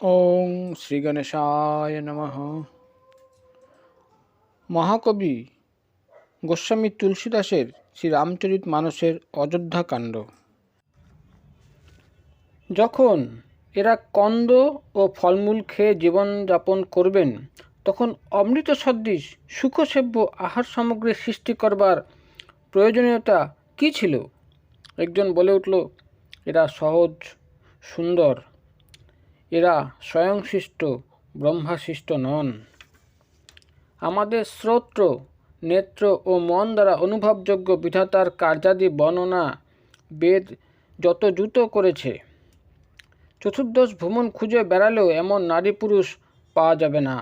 ওং শ্রী গণেশায় নমঃ। মহাকবি গোস্বামী তুলসীদাসের শ্রীরামচরিতমানসের অযোধ্যাকাণ্ড। যখন এরা কন্দ ও ফলমূল খেয়ে জীবনযাপন করবেন, তখন অমৃত সদৃশ সুখসেব্য আহার সামগ্রী সৃষ্টি করবার প্রয়োজনীয়তা কী ছিল? একজন বলে উঠল, এরা সহজ সুন্দর, এরা স্বয়ংসৃষ্ট, ব্রহ্মাসৃষ্ট নন। আমাদের শ্রোত্র, নেত্র ও মন দ্বারা অনুভবযোগ্য বিধাতার কার্যাদি বর্ণনা বেদ যত দ্রুত করেছে, চতুর্দশ ভ্রমণ খুঁজে বেড়ালেও এমন নারী পুরুষ পাওয়া যাবে না।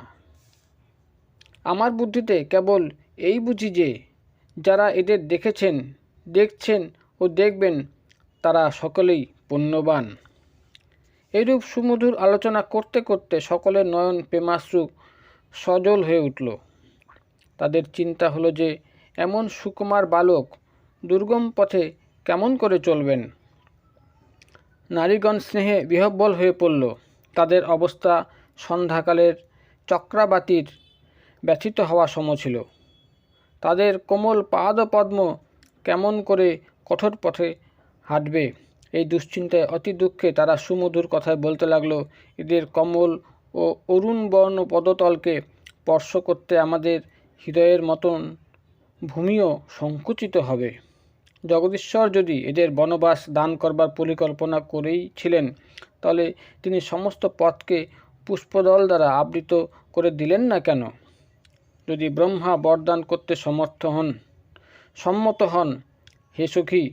আমার বুদ্ধিতে কেবল এই বুঝি যে, যারা এদের দেখেছেন, দেখছেন ও দেখবেন, তারা সকলেই পুণ্যবান। এইরূপ সুমধুর আলোচনা করতে করতে সকলের নয়ন প্রেমাশ্রু সজল হয়ে উঠল। তাদের চিন্তা হলো যে, এমন সুকুমার বালক দুর্গম পথে কেমন করে চলবেন। নারীগণ স্নেহে বিহ্বল হয়ে পড়ল। তাদের অবস্থা সন্ধ্যাকালের চক্রাবাতির ব্যথিত হওয়া সম ছিল। তাদের কোমল পাদপদ্ম কেমন করে কঠোর পথে হাঁটবে, এই দুশ্চিন্তায় অতি দুঃখে তারা সুমধুর কথায় বলতে লাগলো, এদের কমল ও অরুণ বর্ণ পদতলকে স্পর্শ করতে আমাদের হৃদয়ের মতন ভূমিও সংকুচিত হবে। জগদীশ্বর যদি এদের বনবাস দান করবার পরিকল্পনা করেই ছিলেন, তাহলে তিনি সমস্ত পথকে পুষ্পদল দ্বারা আবৃত করে দিলেন না কেন? যদি ব্রহ্মা বরদান করতে সম্মত হন, হে সখী,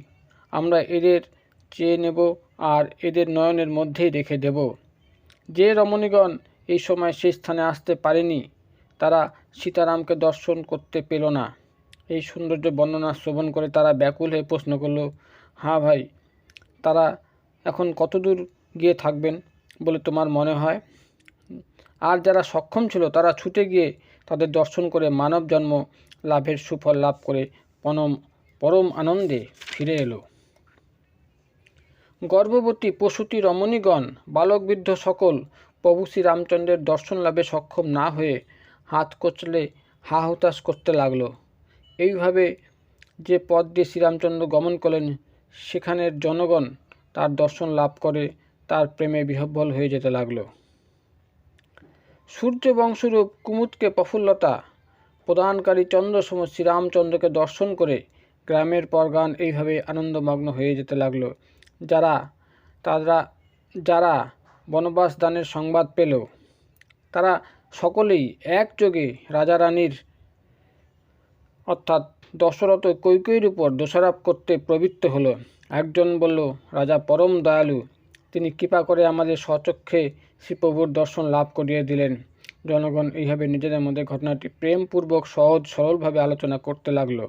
আমরা এদের চেয়ে নেব আর এদের নয়নের মধ্যেই রেখে দেব। যে রমণীগণ এই সময় সেই স্থানে আসতে পারেনি, তারা সীতারামকে দর্শন করতে পেল না। এই সৌন্দর্য বর্ণনা শ্রবণ করে তারা ব্যাকুল হয়ে প্রশ্ন করল, হ্যাঁ ভাই, তারা এখন কতদূর গিয়ে থাকবেন বলে তোমার মনে হয়? আর যারা সক্ষম ছিল, তারা ছুটে গিয়ে তাদের দর্শন করে মানব জন্ম লাভের সুফল লাভ করে পরম আনন্দে ফিরে এলো। গর্ভবতী প্রসূতি রমণীগণ, বালক বৃদ্ধ সকল প্রভু শ্রীরামচন্দ্রের দর্শন লাভে সক্ষম না হয়ে হাত কচলে হা হুতাশ করতে লাগলো। এইভাবে যে পথ দিয়ে শ্রীরামচন্দ্র গমন করলেন, সেখানের জনগণ তার দর্শন লাভ করে তার প্রেমে বিহ্বল হয়ে যেতে লাগলো। সূর্য বংশরূপ কুমুদকে প্রফুল্লতা প্রদানকারী চন্দ্রসম শ্রীরামচন্দ্রকে দর্শন করে গ্রামের পর গ্রাম এইভাবে আনন্দমগ্ন হয়ে যেতে লাগলো। যারা বনবাস দানের সংবাদ পেল, তারা সকলেই একযোগে রাজা রানীর অর্থাৎ দশরথ কৈকেয়ীর উপর দোষারোপ করতে প্রবৃত্ত হলো। একজন বলল, রাজা পরম দয়ালু, তিনি কৃপা করে আমাদের স্বচক্ষে শ্রীপ্রভুর দর্শন লাভ করিয়ে দিলেন। জনগণ এইভাবে নিজেদের মধ্যে ঘটনাটি প্রেমপূর্বক সহজ সরলভাবে আলোচনা করতে লাগলো।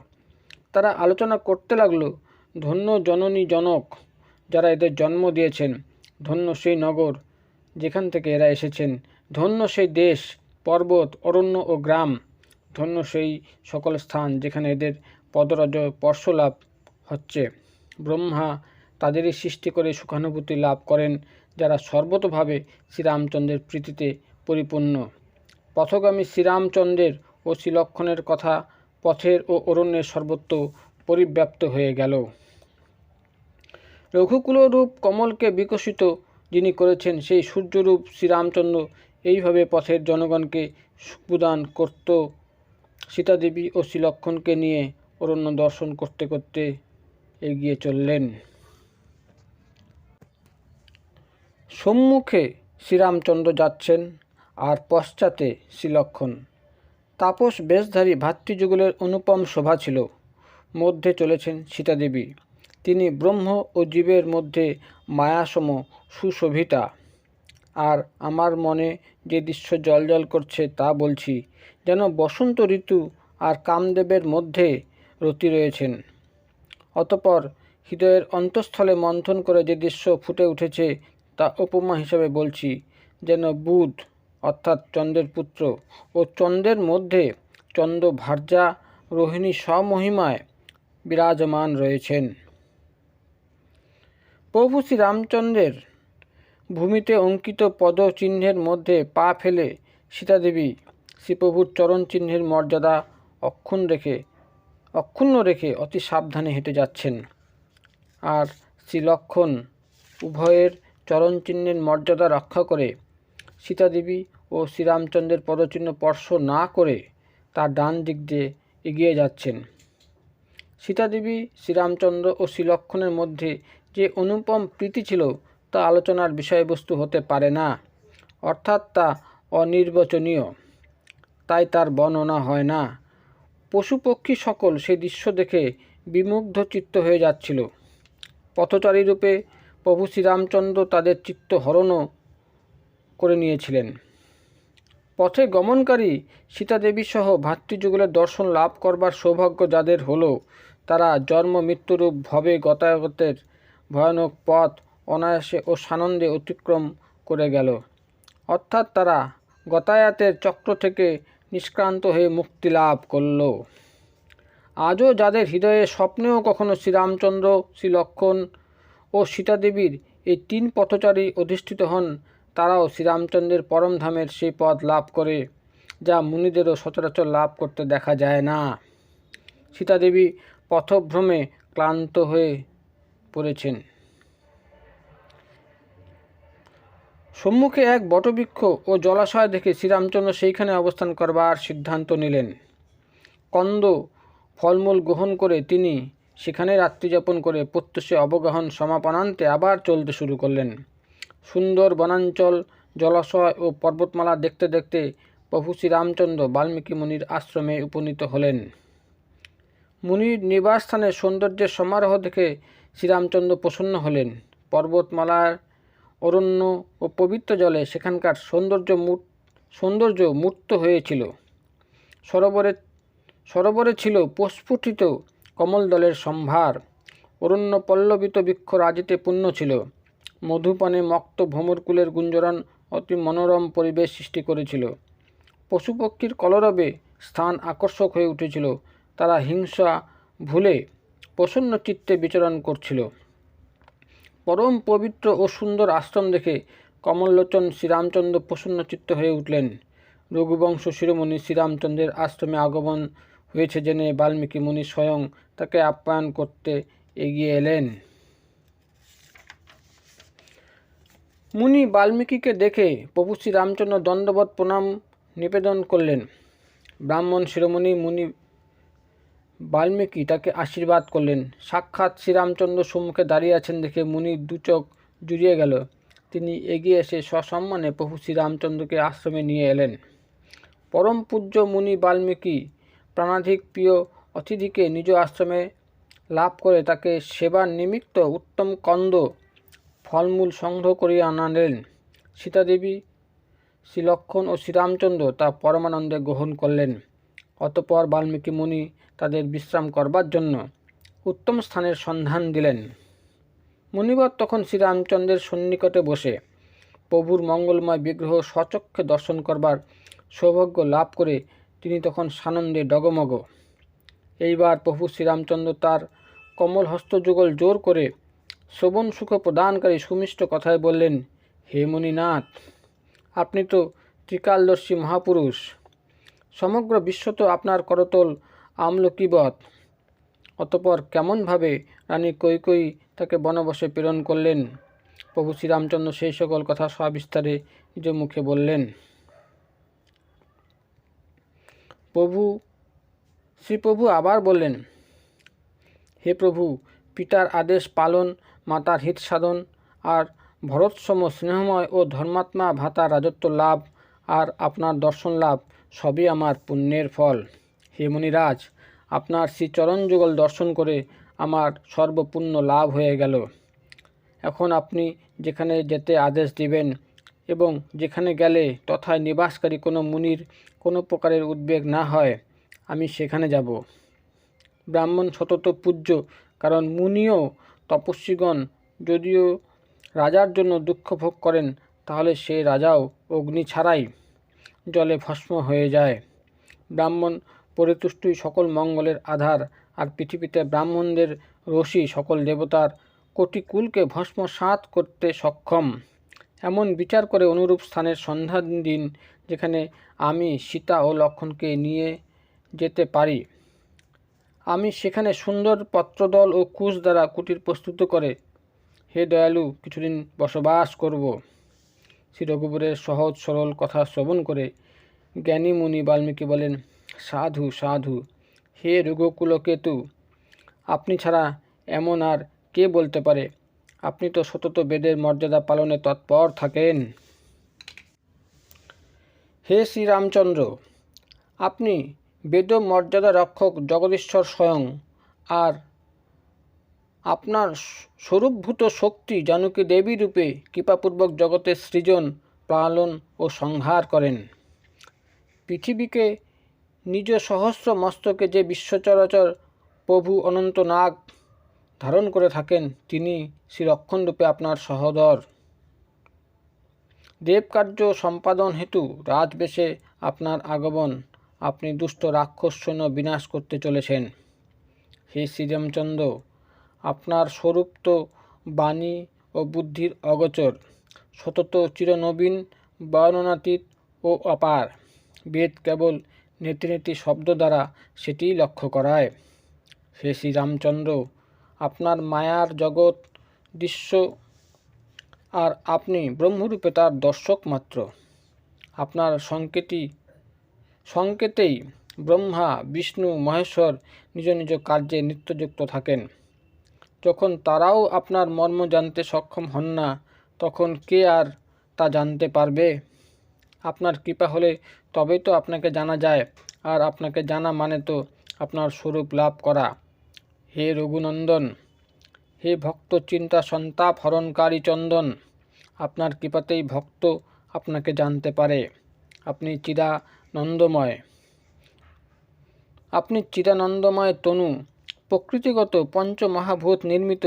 তারা আলোচনা করতে লাগলো, ধন্য জননী জনক, যারা এদের জন্ম দিয়েছেন, ধন্য সেই নগর যেখান থেকে এরা এসেছেন, ধন্য সেই দেশ, পর্বত, অরণ্য ও গ্রাম, ধন্য সেই সকল স্থান যেখানে এদের পদরজ স্পর্শ লাভ হচ্ছে। ব্রহ্মা তাদেরই সৃষ্টি করে সুখানুভূতি লাভ করেন, যারা সর্বতোভাবে শ্রীরামচন্দ্রের প্রীতিতে পরিপূর্ণ। পথগামী শ্রীরামচন্দ্রের ও শ্রীলক্ষ্মণের কথা পথের ও অরণ্যের সর্বত্র পরিব্যাপ্ত হয়ে গেল। রঘুকুলরূপ কমলকে বিকশিত যিনি করেছেন, সেই সূর্যরূপ শ্রীরামচন্দ্র এইভাবে পথের জনগণকে সুপ্রদান করত। সীতাদেবী ও শ্রীলক্ষ্মণকে নিয়ে অরণ্য দর্শন করতে করতে এগিয়ে চললেন। সম্মুখে শ্রীরামচন্দ্র যাচ্ছেন আর পশ্চাতে শ্রীলক্ষ্মণ। তাপস বেশধারী ভাতৃযুগলের অনুপম শোভা ছিল। মধ্যে চলেছেন সীতাদেবী। তিনি ব্রহ্ম ও জীবের মধ্যে মায়াসম সুশোভিতা। আর আমার মনে যে দৃশ্য জ্বলজ্বল করছে তা বলছি, যেন বসন্ত ঋতু আর কামদেবের মধ্যে রতি রয়েছেন। অতঃপর হৃদয়ের অন্তঃস্থলে মন্থন করে যে দৃশ্য ফুটে উঠেছে তা উপমা হিসাবে বলছি, যেন বুধ অর্থাৎ চন্দ্রের পুত্র ও চন্দ্রের মধ্যে চন্দ্রভার্যা রোহিণী স্বমহিমায় বিরাজমান রয়েছেন। প্রভু শ্রীরামচন্দ্রের ভূমিতে অঙ্কিত পদচিহ্নের মধ্যে পা ফেলে সীতাদেবী শ্রীপ্রভুর চরণ চিহ্নের মর্যাদা অক্ষুণ্ণ রেখে অতি সাবধানে হেঁটে যাচ্ছেন। আর শ্রীলক্ষ্মণ উভয়ের চরণ চিহ্নের মর্যাদা রক্ষা করে সীতাদেবী ও শ্রীরামচন্দ্রের পদচিহ্ন স্পর্শ না করে তার ডান দিক দিয়ে এগিয়ে যাচ্ছেন। সীতাদেবী, শ্রীরামচন্দ্র ও শ্রীলক্ষ্মণের মধ্যে যে অনুপম প্রীতি ছিল তা আলোচনার বিষয়বস্তু হতে পারে না, অর্থাৎ তা অনির্বচনীয়, তাই তার বর্ণনা হয় না। পশু পক্ষী সকল সেই দৃশ্য দেখে বিমুগ্ধ চিত্ত হয়ে যাচ্ছিল। পথচারী রূপে প্রভু শ্রীরামচন্দ্র তাদের চিত্ত হরণও করে নিয়েছিলেন। পথে গমনকারী সীতাদেবী সহ ভাতৃযুগলের দর্শন লাভ করবার সৌভাগ্য যাদের হলো, তারা জন্ম মৃত্যুরূপ ভবে গতাগতের ভয়ানক পথ অনায়াসে ও সানন্দে অতিক্রম করে গেল, অর্থাৎ তারা গতায়াতের চক্র থেকে নিষ্ক্রান্ত হয়ে মুক্তি লাভ করল। আজও যাদের হৃদয়ে স্বপ্নেও কখনো শ্রীরামচন্দ্র, শ্রীলক্ষ্মণ ও সীতাদেবীর এই তিন পথচারী অধিষ্ঠিত হন, তারাও শ্রীরামচন্দ্রের পরমধামের সেই পদ লাভ করে যা মুনিদেরও সচরাচর লাভ করতে দেখা যায় না। সীতাদেবী পথভ্রমে ক্লান্ত হয়ে পড়েছেন। সম্মুখে এক বটবৃক্ষ ও জলাশয় দেখে শ্রীরামচন্দ্র সেইখানে অবস্থান করবার সিদ্ধান্ত নিলেন। কন্দ ফলমূল গ্রহণ করে তিনি সেখানে রাত্রিযাপন করে প্রত্যুষে অবগাহন সমাপনান্তে আবার চলতে শুরু করলেন। সুন্দর বনাঞ্চল, জলাশয় ও পর্বতমালা দেখতে দেখতে প্রভু শ্রীরামচন্দ্র বাল্মীকি মুনির আশ্রমে উপনীত হলেন। মুনির নিবাসস্থানের সৌন্দর্যের সমারোহ দেখে শ্রীরামচন্দ্র প্রসন্ন হলেন। পর্বতমালার অরণ্য ও পবিত্র জলে সেখানকার সৌন্দর্য মূর্ত হয়েছিল। সরোবরে ছিল প্রস্ফুটিত কমলদলের সম্ভার। অরণ্য পল্লবিত বৃক্ষ রাজিতে পূর্ণ ছিল। মধুপানে মক্ত ভ্রমরকুলের গুঞ্জরণ অতি মনোরম পরিবেশ সৃষ্টি করেছিল। পশুপক্ষীর কলরবে স্থান আকর্ষক হয়ে উঠেছিল। তারা হিংসা ভুলে প্রসন্ন চিত্তে বিচরণ করছিল। পরম পবিত্র ও সুন্দর আশ্রম দেখে কমললোচন শ্রীরামচন্দ্র প্রসন্নচিত্ত হয়ে উঠলেন। রঘুবংশ শিরোমণি শ্রীরামচন্দ্রের আশ্রমে আগমন হয়েছে জেনে বাল্মীকি মুনি স্বয়ং তাকে আপ্যায়ন করতে এগিয়ে এলেন। মুনি বাল্মীকিকে দেখে প্রভু শ্রীরামচন্দ্র দণ্ডবৎ প্রণাম নিবেদন করলেন। ব্রাহ্মণ শিরোমণি মুনি বাল্মীকি তাকে আশীর্বাদ করলেন। সাক্ষাৎ শ্রীরামচন্দ্র সম্মুখে দাঁড়িয়ে আছেন দেখে মুনির দু চোখ জুড়িয়ে গেল। তিনি এগিয়ে এসে সসম্মানে প্রভু শ্রীরামচন্দ্রকে আশ্রমে নিয়ে এলেন। পরম পূজ্য মুনি বাল্মীকি প্রাণাধিক প্রিয় অতিথিকে নিজ আশ্রমে লাভ করে তাকে সেবার নিমিত্ত উত্তম কন্দ ফলমূল সংগ্রহ করিয়া আনালেন। সীতাদেবী, শ্রীলক্ষ্মণ ও শ্রীরামচন্দ্র তা পরমানন্দে গ্রহণ করলেন। অতঃপর বাল্মীকি মুনি তাদের বিশ্রাম করবার জন্য উত্তম স্থানের সন্ধান দিলেন। মুনিবর তখন শ্রীরামচন্দ্রের সন্নিকটে বসে প্রভুর মঙ্গলময় বিগ্রহ স্বচক্ষে দর্শন করবার সৌভাগ্য লাভ করে তিনি তখন সানন্দে ডগমগ। এইবার প্রভু শ্রীরামচন্দ্র তার কমল হস্তযুগল জোর করে শ্রবণ সুখ প্রদানকারী সুমিষ্ট কথায় বললেন, হে মুনিনাথ, আপনি তো ত্রিকালদর্শী মহাপুরুষ। সমগ্র বিশ্ব তো আপনার করতল আমলকিবৎ। অতঃপর কেমনভাবে রানী কৈকেয়ী তাকে বনবাসে প্রেরণ করলেন? প্রভু শ্রীরামচন্দ্র সেই সকল কথা সবিস্তারে নিজ মুখে বললেন। শ্রীপ্রভু আবার বললেন, হে প্রভু, পিতার আদেশ পালন, মাতার হিত সাধন আর ভরতসম স্নেহময় ও ধর্মাত্মা ভাতার রাজত্ব লাভ আর আপনার দর্শন লাভ সবই আমার পুণ্যের ফল। হে মুনিরাজ, আপনার শ্রীচরণ যুগল দর্শন করে আমার সর্বপুণ্য লাভ হয়ে গেল। এখন আপনি যেখানে যেতে আদেশ দিবেন এবং যেখানে গেলে তথায় নিবাসকারী কোনো মুনির কোনো প্রকারের উদ্বেগ না হয়, আমি সেখানে যাব। ব্রাহ্মণ সতত পূজ্য, কারণ মুনিও তপস্বীগণ যদিও রাজার জন্য দুঃখ ভোগ করেন, তাহলে সেই রাজাও অগ্নি ছাড়াই জলে ভস্ম হয়ে যায়। ব্রাহ্মণ পরিতুষ্টই সকল মঙ্গলের আধার, আর পৃথিবীতে ব্রাহ্মণদের রশি সকল দেবতার কোটিকুলকে ভস্মসাৎ করতে সক্ষম। এমন বিচার করে অনুরূপ স্থানের সন্ধান দিন যেখানে আমি সীতা ও লক্ষ্মণকে নিয়ে যেতে পারি। আমি সেখানে সুন্দর পত্রদল ও কুশ দ্বারা কুটির প্রস্তুত করে হে দয়ালু কিছুদিন বসবাস করব। শ্রী রঘুবরের সহজ সরল কথা শ্রবণ করে জ্ঞানী মুনি বাল্মীকি বলেন, সাধু সাধু, হে রঘুকুলকেতু, আপনি ছাড়া এমন আর কে বলতে পারে? আপনি তো সতত বেদের মর্যাদা পালনে তৎপর থাকেন। হে শ্রীরামচন্দ্র, আপনি বেদ মর্যাদা রক্ষক জগদীশ্বর স্বয়ং, আর আপনার স্বরূপভূত শক্তি জানকী দেবী রূপে কৃপাপূর্বক জগতের সৃজন, পালন ও সংহার করেন। পৃথিবীকে নিজ সহস্র মস্তকে যে বিশ্বচরাচর প্রভু অনন্ত নাগ ধারণ করে থাকেন, তিনি শ্রীলক্ষ্মণরূপে আপনার সহোদর। দেবকার্য সম্পাদন হেতু রাজবেশে আপনার আগমন, আপনি দুষ্ট রাক্ষস সৈন্য বিনাশ করতে চলেছেন। হে শ্রীরামচন্দ্র, আপনার স্বরূপ তো বাণী ও বুদ্ধির অগোচর, সতত চিরনবীন, বর্ণনাতীত ও অপার। বেদ কেবল নেতি নেতি শব্দ দ্বারা সেটিই লক্ষ্য করায়। হে শ্রীরামচন্দ্র, আপনার মায়ার জগৎ দৃশ্য, আর আপনি ব্রহ্মরূপে তার দর্শক মাত্র। আপনার সংকেতেই ব্রহ্মা, বিষ্ণু, মহেশ্বর নিজ নিজ কার্যে নিত্যযুক্ত থাকেন। যখন তারাও আপনার মর্ম জানতে সক্ষম হন না, তখন কে আর তা জানতে পারবে? আপনার কৃপা হলে তবেই তো আপনাকে জানা যায়, আর আপনাকে জানা মানে তো আপনার স্বরূপ লাভ করা। হে রঘুনন্দন, হে ভক্ত চিন্তা সন্তাপ হরণকারী চন্দন, আপনার কৃপাতেই ভক্ত আপনাকে জানতে পারে। আপনি চিদানন্দময় তনু, প্রকৃতিগত পঞ্চমহাভূত নির্মিত,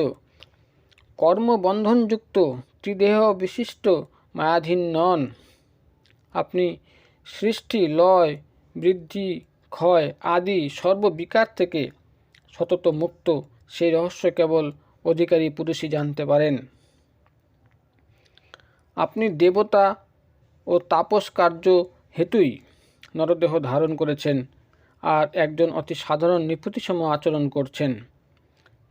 কর্মবন্ধনযুক্ত, ত্রিদেহ বিশিষ্ট, মায়াধীন নন। আপনি সৃষ্টি, লয়, বৃদ্ধি, ক্ষয় আদি সর্ববিকার থেকে সতত মুক্ত। সেই রহস্য কেবল অধিকারী পুরুষই জানতে পারেন। আপনি দেবতা ও তাপস কার্য হেতুই নরদেহ ধারণ করেছেন, আর একজন অতি সাধারণ নিপুতিসম আচরণ করছেন।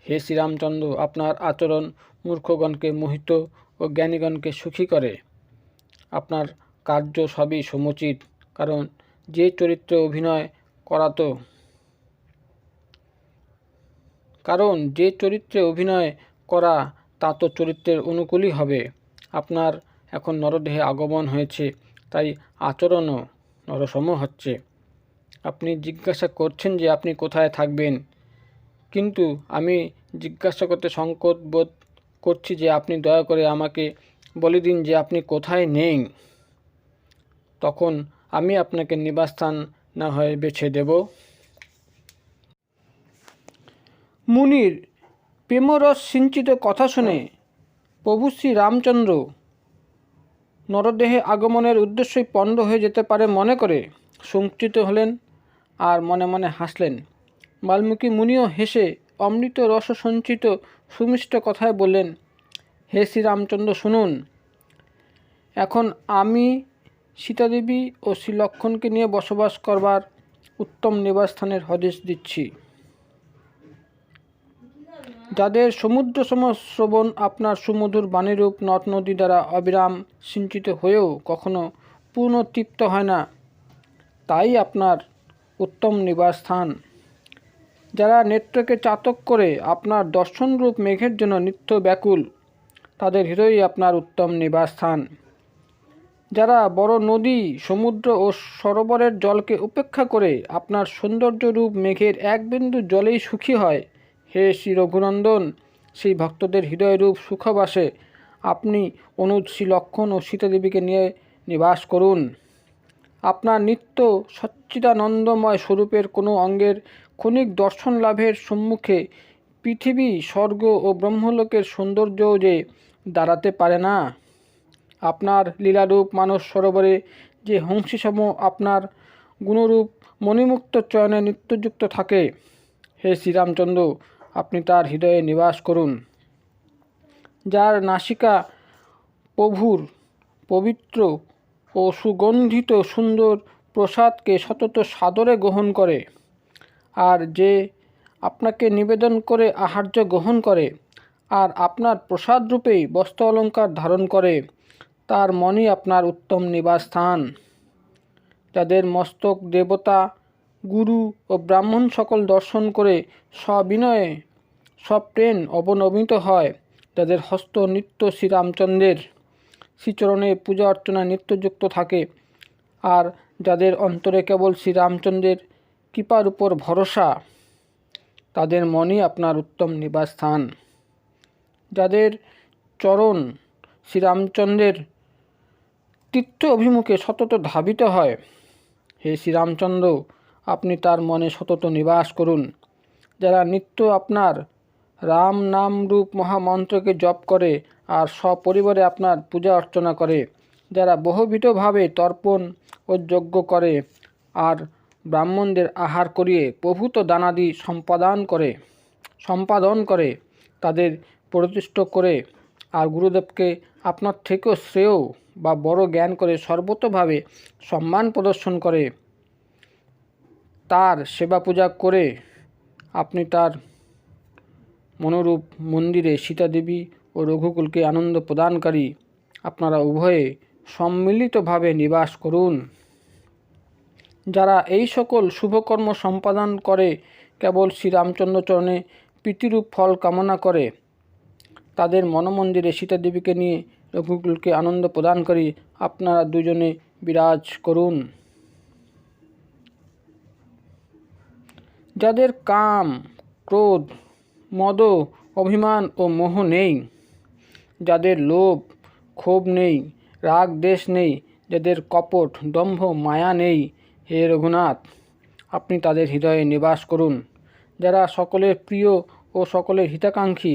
হে শ্রীরামচন্দ্র, আপনার আচরণ মূর্খগণকে মোহিত ও জ্ঞানীগণকে সুখী করে। আপনার কার্য সবই সমুচিত, কারণ যে চরিত্রে অভিনয় করা তা তো চরিত্রের অনুকূলই হবে। আপনার এখন নরদেহে আগমন হয়েছে, তাই আচরণও নরসম হচ্ছে। আপনি জিজ্ঞাসা করছেন যে আপনি কোথায় থাকবেন, কিন্তু আমি জিজ্ঞাসা করতে সংকোচ বোধ করছি যে আপনি দয়া করে আমাকে বলে দিন যে আপনি কোথায় নেই। তখন আমি আপনাকে নিবাসস্থান না হয় বেছে দেব। মুনির প্রেমরস সিঞ্চিত কথা শুনে প্রভু শ্রী রামচন্দ্র নরদেহে আগমনের উদ্দেশ্যই পণ্ড হয়ে যেতে পারে মনে করে সংকুচিত হলেন, আর মনে মনে হাসলেন। বাল্মীকি মুনিও হেসে অমৃত রস সঞ্চিত সুমিষ্ট কথায় বললেন, হে শ্রীরামচন্দ্র শুনুন, এখন আমি সীতাদেবী ও শ্রীলক্ষ্মণকে নিয়ে বসবাস করবার উত্তম নিবাসস্থানের হদিশ দিচ্ছি। যাদের সমুদ্রসম শ্রবণ আপনার সুমধুর বাণীরূপ নদ নদী দ্বারা অবিরাম সিঞ্চিত হয়েও কখনো পূর্ণ তৃপ্ত হয় না, তাই আপনার উত্তম নিবাসস্থান। যারা নেত্রকে চাতক করে আপনার দর্শনরূপ মেঘের জন্য নিত্য ব্যাকুল, তাদের হৃদয়ই আপনার উত্তম নিবাসস্থান। যারা বড় নদী, সমুদ্র ও সরোবরের জলকে উপেক্ষা করে আপনার সৌন্দর্যরূপ মেঘের এক বিন্দু জলেই সুখী হয়, হে শ্রী রঘুনন্দন, সেই ভক্তদের হৃদয়রূপ সুখবাসে আপনি অনুজ শ্রী লক্ষ্মণ ও সীতাদেবীকে নিয়ে নিবাস করুন। আপনার নিত্য সচ্চিদানন্দময় স্বরূপের কোনো অঙ্গের ক্ষণিক দর্শন লাভের সম্মুখে পৃথিবী, স্বর্গ ও ব্রহ্মলোকের সৌন্দর্যও যে দাঁড়াতে পারে না। আপনার লীলারূপ মানস সরোবরে যে হংসীসম আপনার গুণরূপ মণিমুক্ত চয়নে নিত্যযুক্ত থাকে, হে শ্রীরামচন্দ্র, আপনি তার হৃদয়ে নিবাস করুন। যার নাসিকা প্রভুর পবিত্র ও সুগন্ধিত সুন্দর প্রসাদকে সতত সাদরে গ্রহণ করে, আর যে আপনাকে নিবেদন করে আহার্য গ্রহণ করে আর আপনার প্রসাদরূপেই বস্ত্র অলঙ্কার ধারণ করে, তার মনই আপনার উত্তম নিবাস স্থান। যাদের মস্তক দেবতা, গুরু ও ব্রাহ্মণ সকল দর্শন করে সবিনয়ে সপ্রেম অবনমিত হয়, যাদের হস্ত নিত্য শ্রীরামচন্দ্রের শ্রীচরণে পূজা অর্চনা নিত্যযুক্ত থাকে, আর যাদের অন্তরে কেবল শ্রীরামচন্দ্রের কৃপার উপর ভরসা, তাদের মনই আপনার উত্তম নিবাস স্থান। যাদের চরণ শ্রীরামচন্দ্রের তীর্থ অভিমুখে সতত ধাবিত হয়, হে শ্রীরামচন্দ্র, আপনি তার মনে সতত নিবাস করুন। যারা নিত্য আপনার রাম নাম রূপ মহামন্ত্রকে জপ করে আর সপরিবারে আপনার পূজা অর্চনা করে, যারা বহুবিধভাবে তর্পণ ও যজ্ঞ করে আর ব্রাহ্মণদের আহার করিয়ে প্রভূত দানাদি সম্পাদন করে, তাদের প্রতিষ্ঠিত করে আর গুরুদেবকে আপনার থেকেও শ্রেয় বা বড় জ্ঞান করে সর্বতোভাবে সম্মান প্রদর্শন করে, তার সেবা পূজা করে আপনি তার মনোরূপ মন্দিরে সীতাদেবী ও রঘুকুলকে আনন্দ প্রদানকারী আপনারা উভয়ে সম্মিলিতভাবে নিবাস করুন। যারা এই সকল শুভকর্ম সম্পাদন করে কেবল শ্রীরামচন্দ্র চরণে প্রীতিরূপ ফল কামনা করে, তাদের মনমন্দিরে সীতাদেবীকে নিয়ে রঘুকুলকে আনন্দ প্রদানকারী আপনারা দুজনে বিরাজ করুন। যাদের কাম, ক্রোধ, মদ, অভিমান ও মোহ নেই, যাদের লোভ, ক্ষোভ নেই, রাগ দ্বেষ নেই, যাদের কপট, দম্ভ, মায়া নেই, হে রঘুনাথ, আপনি তাদের হৃদয়ে নিবাস করুন। যারা সকলের প্রিয় ও সকলের হিতাকাঙ্ক্ষী,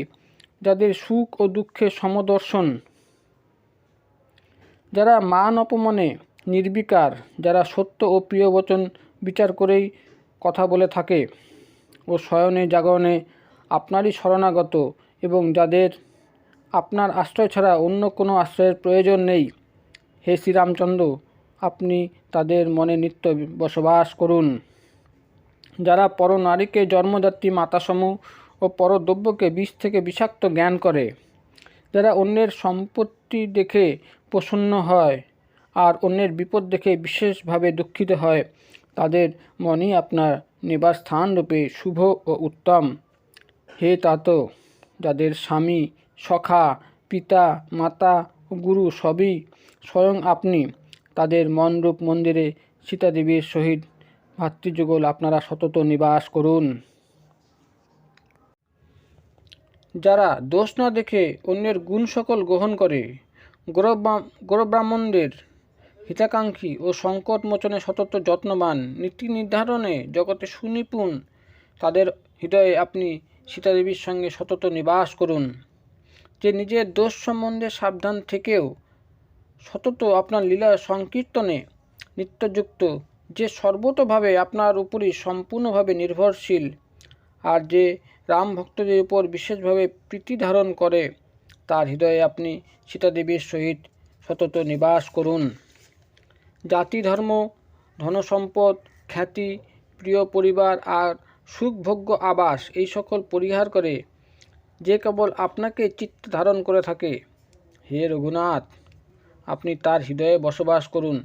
যাদের সুখ ও দুঃখের সমদর্শন, যারা মান অপমানে নির্বিকার, যারা সত্য ও প্রিয় বচন বিচার করেই কথা বলে থাকে ও শয়নে জাগরণে আপনারই শরণাগত, এবং যাদের আপনার আশ্রয় ছাড়া অন্য কোনো আশ্রয়ের প্রয়োজন নেই, হে শ্রীরামচন্দ্র, আপনি তাদের মনে নিত্য বসবাস করুন। যারা পরনারীকে জন্মদাত্রী মাতাসমূহ ও পরদ্রব্যকে বিষ থেকে বিষাক্ত জ্ঞান করে, যারা অন্যের সম্পত্তি দেখে প্রসন্ন হয় আর অন্যের বিপদ দেখে বিশেষভাবে দুঃখিত হয়, তাদের মনই আপনার নিবাস স্থানরূপে শুভ ও উত্তম। হে তাত, যাদের স্বামী, সখা, পিতা, মাতা ও গুরু সবই স্বয়ং আপনি, তাদের মনরূপ মন্দিরে সীতাদেবীর সহিত ভাতৃযুগল আপনারা সতত নিবাস করুন। যারা দোষ না দেখে অন্যের গুণ সকল গ্রহণ করে, গৌরব্রাহ্মণদের হিতাকাঙ্ক্ষী ও সংকট মোচনে সতত যত্নবান, নীতি নির্ধারণে জগতে সুনিপুণ, তাদের হৃদয়ে আপনি সীতাদেবীর সঙ্গে সতত নিবাস করুন। যে নিজের দোষ সম্বন্ধে সাবধান থেকেও সতত আপনার লীলা সংকীর্তনে নিত্যযুক্ত, যে সর্বতোভাবে আপনার উপরই সম্পূর্ণভাবে নির্ভরশীল, আর যে রাম ভক্তদের উপর বিশেষভাবে প্রীতি ধারণ করে, তার হৃদয়ে আপনি সীতাদেবীর সহিত সতত নিবাস করুন। জাতি, ধর্ম, ধনসম্পদ, খ্যাতি, প্রিয় পরিবার আর সুখভোগ্য আবাস এই সকল পরিহার করে যে কেবল আপনাকে চিত্তে ধারণ করে থাকে, হে রঘুনাথ, আপনি তার হৃদয়ে বসবাস করুন।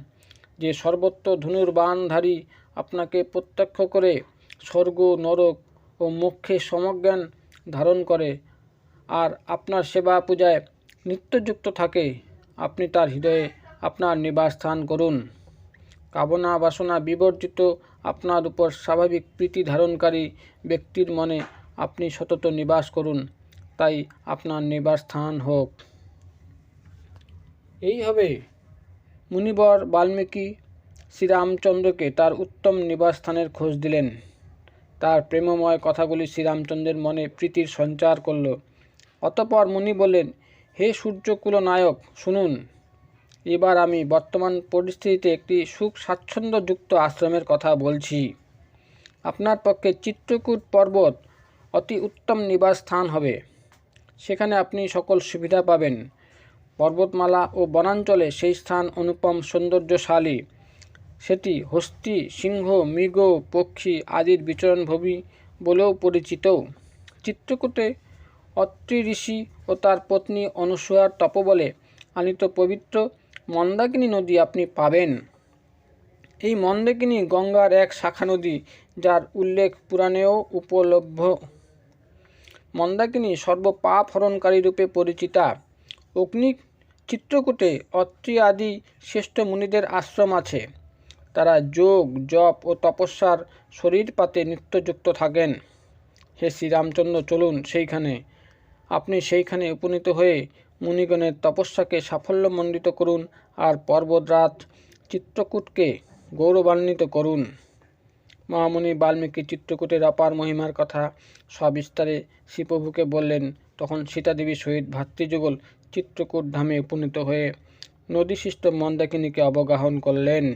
যে সর্বত্র ধনুর্বাণধারী আপনাকে প্রত্যক্ষ করে স্বর্গ, নরক ও মোক্ষে সমজ্ঞান ধারণ করে আর আপনার সেবা পূজায় নিত্যযুক্ত থাকে, আপনি তার হৃদয়ে আপনার নিবাস স্থান করুন। কামনা বাসনা বিবর্জিত আপনার উপর স্বাভাবিক প্রীতি ধারণকারী ব্যক্তির মনে আপনি সতত নিবাস করুন, তাই আপনার নিবাস স্থান হোক। এইভাবে মুনিবর বাল্মীকি শ্রীরামচন্দ্রকে তার উত্তম নিবাস স্থানের খোঁজ দিলেন। তার প্রেমময় কথাগুলি শ্রীরামচন্দ্রের মনে প্রীতির সঞ্চার করল। অতঃপর মুনি বললেন, হে সূর্যকুল নায়ক, শুনুন, এবার আমি বর্তমান পরিস্থিতিতে একটি সুখ স্বাচ্ছন্দ্যযুক্ত আশ্রমের কথা বলছি। আপনার পক্ষে চিত্রকূট পর্বত অতি উত্তম নিবাস স্থান হবে। সেখানে আপনি সকল সুবিধা পাবেন। পর্বতমালা ও বনাঞ্চলে সেই স্থান অনুপম সৌন্দর্যশালী। সেটি হস্তি, সিংহ, মৃগ, পক্ষী আদির বিচরণভূমি বলেও পরিচিত। চিত্রকূটে অত্রি ঋষি ও তার পত্নী অনুসূয়ার তপবলে আনীত পবিত্র মন্দাকিনী নদী আপনি পাবেন। এই মন্দাকিনী গঙ্গার এক শাখা নদী, যার উল্লেখ পুরাণেও উপলভ্য। মন্দাকিনী সর্বপাপ হরণকারী রূপে পরিচিতা। অগ্নি চিত্রকূটে অত্রি আদি শ্রেষ্ঠ মুনিদের আশ্রম আছে। তারা যোগ, জপ ও তপস্যার শরীরপাতে নিত্যযুক্ত থাকেন। হে শ্রীরামচন্দ্র, চলুন সেইখানে। আপনি সেইখানে উপনীত হয়ে মুনিগণের তপস্যাকে সাফল্যমণ্ডিত করুন আর পর্বতরাজ চিত্রকূটকে গৌরবান্বিত করুন। মহামুনি বাল্মীকি চিত্রকূটের অপার মহিমার কথা সবিস্তারে শ্রীপ্রভুকে বললেন। তখন সীতাদেবী সহিত ভাতৃযুগল চিত্রকূট ধামে উপনীত হয়ে নদীসৃষ্ট মন্দাকিনীকে অবগাহন করলেন।